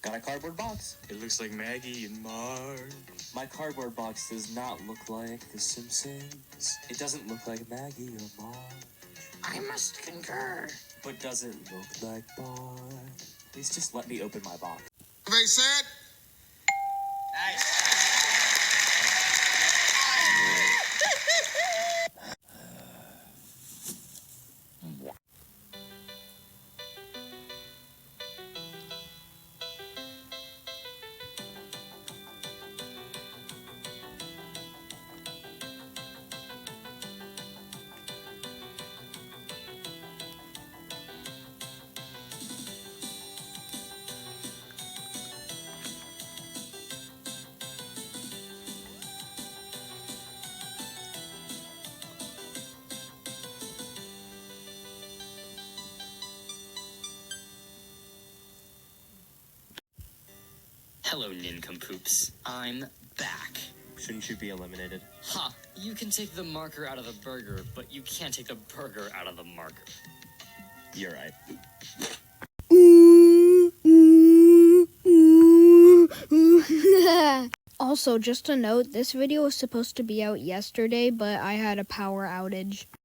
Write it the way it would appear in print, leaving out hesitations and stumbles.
Got a cardboard box. It looks like Maggie and Marge. My cardboard box does not look like The Simpsons. It doesn't look like Maggie or Marge. I must concur. But does it look like Marge? Please just let me open my box. They said. Nice. Hello, nincompoops. I'm back. Shouldn't you be eliminated? Ha! You can take the marker out of the burger, but you can't take the burger out of the marker. You're right. Also, just a note, this video was supposed to be out yesterday, but I had a power outage.